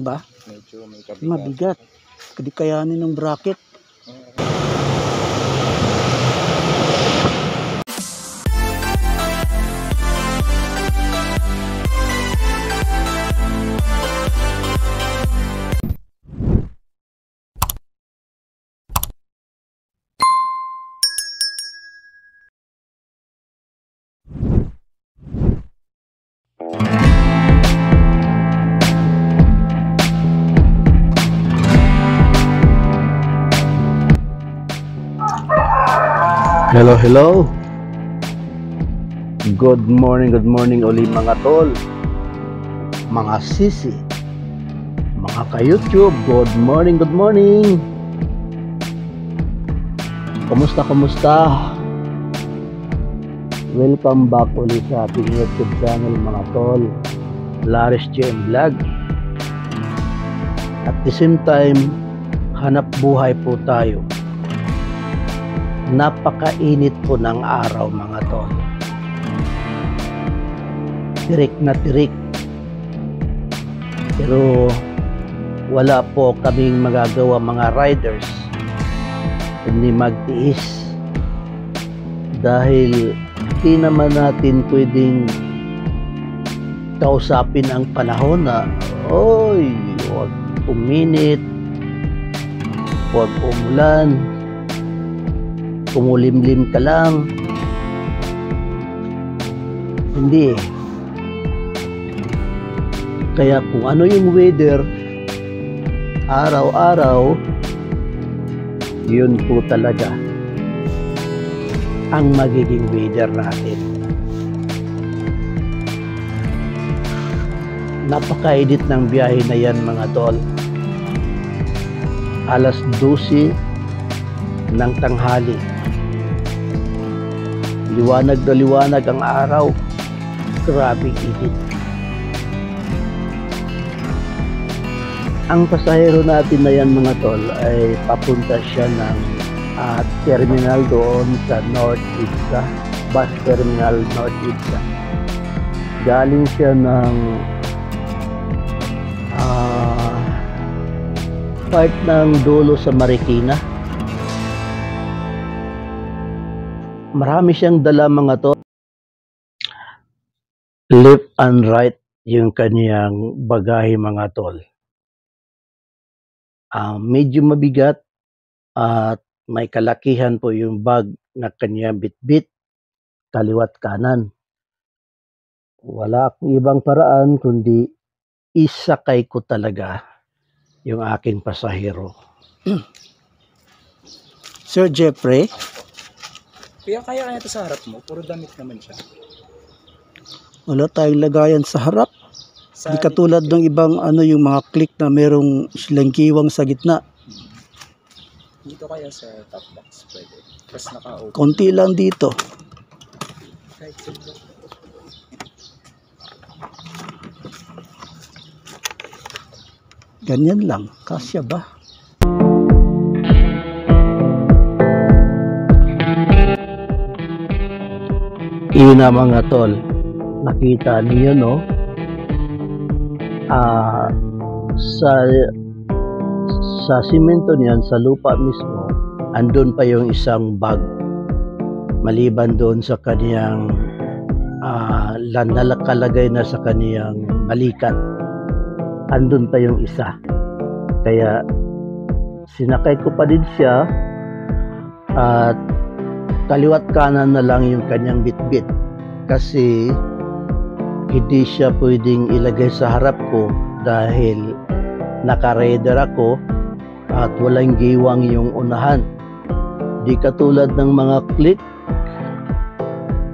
ba? Medyo may kabigat. Mabigat. Hindi kayanin ng bracket. Hello. Good morning uli mga tol, mga sisi, mga ka-YouTube. Good morning. Kumusta? Welcome back ulit sa ating YouTube channel mga tol, Laris JM Vlog. At the same time, hanap buhay po tayo. Napakainit po ng araw mga tol. Tirik na tirik. Pero wala po kaming magagawa mga riders kundi magtiis. Dahil di naman natin pwedeng kausapin ang panahon na oy, huwag uminit, huwag umulan, kumulimlim ka lang. Hindi eh. Kaya kung ano yung weather araw-araw, yun po talaga ang magiging weather natin. Napakainit ng biyahe na yan mga tol. Alas 12 ng tanghali. Liwanag na liwanag ang araw. Grabe init. Ang pasahero natin na yan mga tol ay papunta siya ng terminal doon sa North Idsa, bus terminal North Idsa. Galing siya ng part ng dulo sa Marikina. Marami siyang dala mga to. Left and right yung kaniyang bagahe mga tol. Medyo mabigat at may kalakihan po yung bag na kanya bitbit kaliwat kanan. Wala akong ibang paraan kundi isakay ko talaga yung aking pasahero. Sir Jeffrey, Kaya ito sa harap mo, puro damit naman siya. wala tayong lagayan sa harap. Di katulad ng ibang yung mga click na merong silang giwang sa gitna. Dito kaya sa top box pwede. Tapos naka-open. Konti lang dito. Ganyan lang. Kasya ba? Iyon na mga tol. Nakita niyo no? Sa simento niyan, sa lupa mismo, andun pa yung isang bag. Maliban doon sa kaniyang nakalagay na sa kaniyang balikat, andun pa yung isa. Kaya sinakay ko pa din siya at kaliwat kanan na lang yung kanyang bitbit kasi hindi siya pwedeng ilagay sa harap ko dahil naka-rider ako at walang giwang yung unahan. Di katulad ng mga click,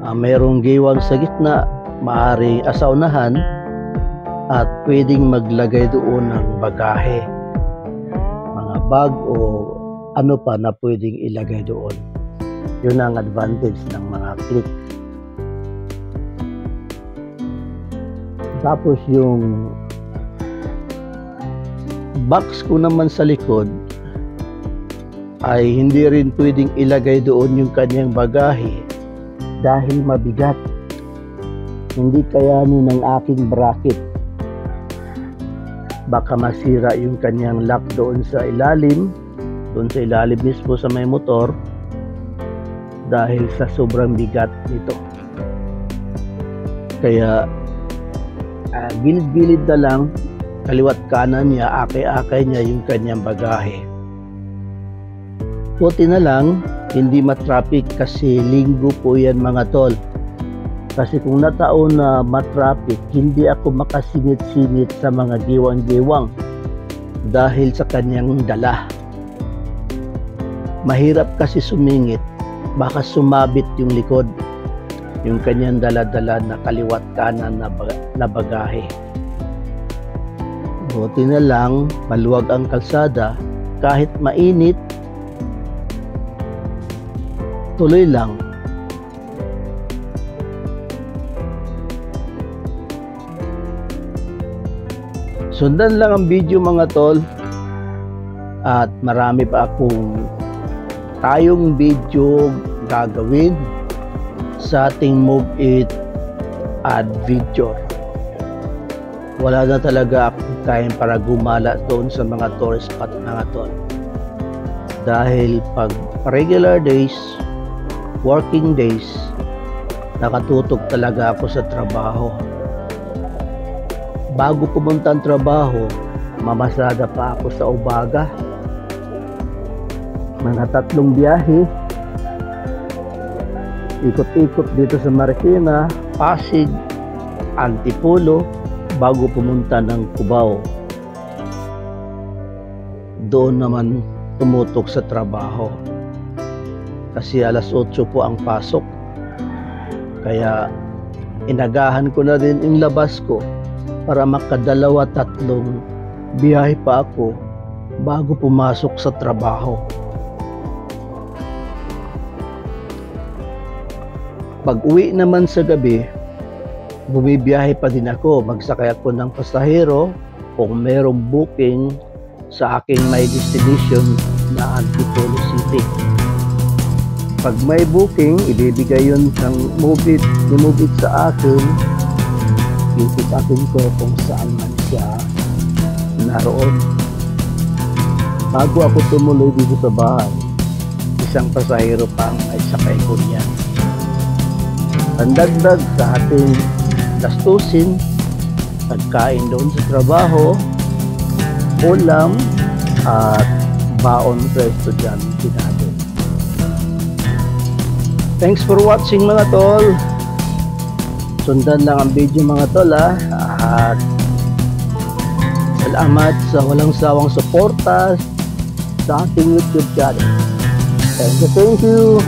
mayroong giwang sa gitna, maaaring sa unahan at pwedeng maglagay doon ng bagahe, mga bag o ano pa na pwedeng ilagay doon. Yun ang advantage ng mga click. Tapos yung box ko naman sa likod ay hindi rin pwedeng ilagay doon yung kanyang bagahe dahil mabigat. Hindi kayanin ng aking bracket. baka masira yung kanyang lock doon sa ilalim mismo sa may motor dahil sa sobrang bigat nito. Kaya gilid-gilid na lang, kaliwat kanan niya, akay-akay niya yung kanyang bagahe. Buti na lang hindi matraffic kasi linggo po yan mga tol. Kasi kung nataon na matraffic, hindi ako makasingit-singit sa mga giwang-giwang dahil sa kanyang dala. Mahirap kasi sumingit, baka sumabit yung likod, yung kanyang dala-dala na kaliwat kanan na bagahe. Buti na lang, maluwag ang kalsada, kahit mainit, tuloy lang. Sundan lang ang video mga tol, at marami pa tayong video gagawin sa ating Move It Adventure. Wala na talaga akong time para gumala doon sa mga tourist spot mga tol. Dahil pag regular days, working days, nakatutok talaga ako sa trabaho. Bago pumunta ang trabaho, mamasada pa ako sa umaga. Mga 3 biyahe. Ikot-ikot dito sa Marikina, Pasig, Antipolo, bago pumunta ng Cubao. Doon naman tumutok sa trabaho. Kasi alas 8 po ang pasok. Kaya inagahan ko na rin yung labas ko para makadalawa-3 biyahe pa ako bago pumasok sa trabaho. Pag uwi naman sa gabi, bumibiyahe pa din ako. Magsakay ako ng pasahero kung merong booking sa aking may destination na Antipolo City. Pag may booking, ibibigay yun ng Move It sa akin. Titipakin ko kung saan man siya naroon. Bago ako tumuloy dito sa bahay, isang pasahero pang ay sakay ko niya. Pandagdag sa ating gastusin, pagkain doon sa trabaho, ulam, at baon sa estudyante natin. Thanks for watching mga tol. Sundan lang ang video mga tol at salamat sa walang sawang suporta sa ating YouTube channel. Thank you.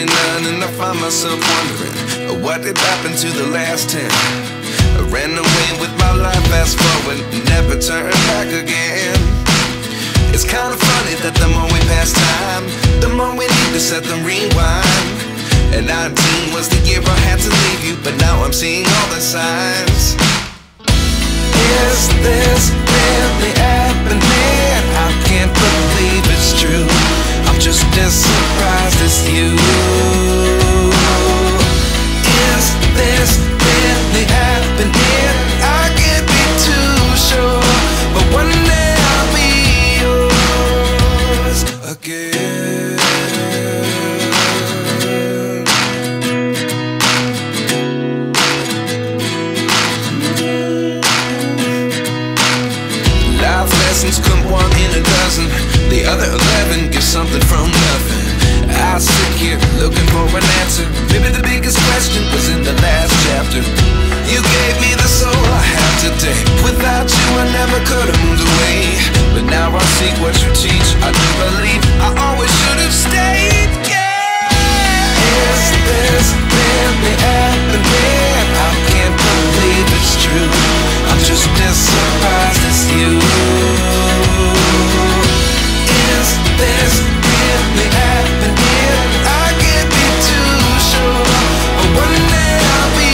none, and I find myself wondering what did happen to the last 10. I ran away with my life, fast forward, never turn back again. It's kind of funny that the more we pass time, the more we need to set the rewind. And 19 was the year I had to leave you, but now I'm seeing all the signs. Is this really happening? I can't believe it's true. I'm just as surprised as you. Is this really happening? I can't be too sure, but one day I'll be yours again. Life lessons come one in a dozen, the other 11 give something from nothing. I sit here looking for an answer. Maybe the biggest question was in the last chapter. You gave me the soul I have today. Without you I never could have moved away, but now I see what you teach. I do believe I always should have stayed. Yeah. Is this really happening? I can't believe it's true. I'm just as surprised as you. Is this really happening? I can't be too sure, but one day I'll be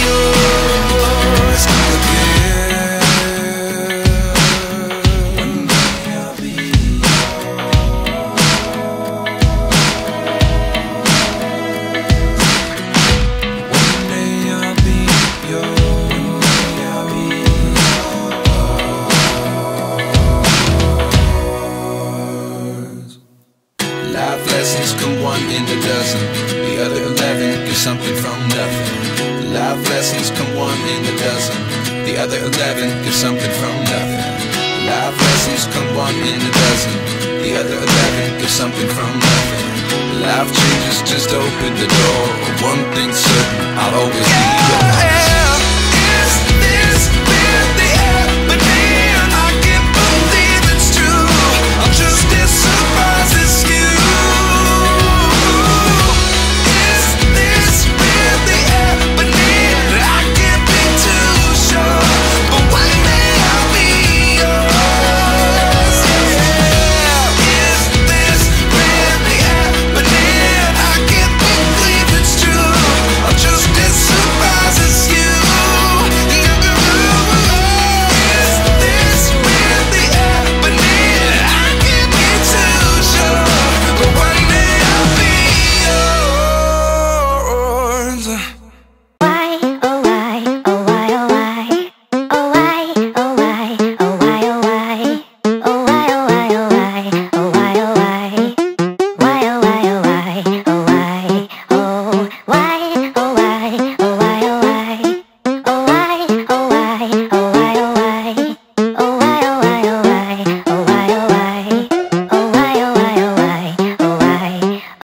yours again. One day I'll be yours. One day I'll be yours. One day I'll be yours. Life lessons come one in a dozen, the other 11 give something from nothing. Life lessons come one in a dozen, the other 11 give something from nothing. Life lessons come one in a dozen, the other 11 give something from nothing. Life changes just open the door. One thing's certain, I'll always be yours.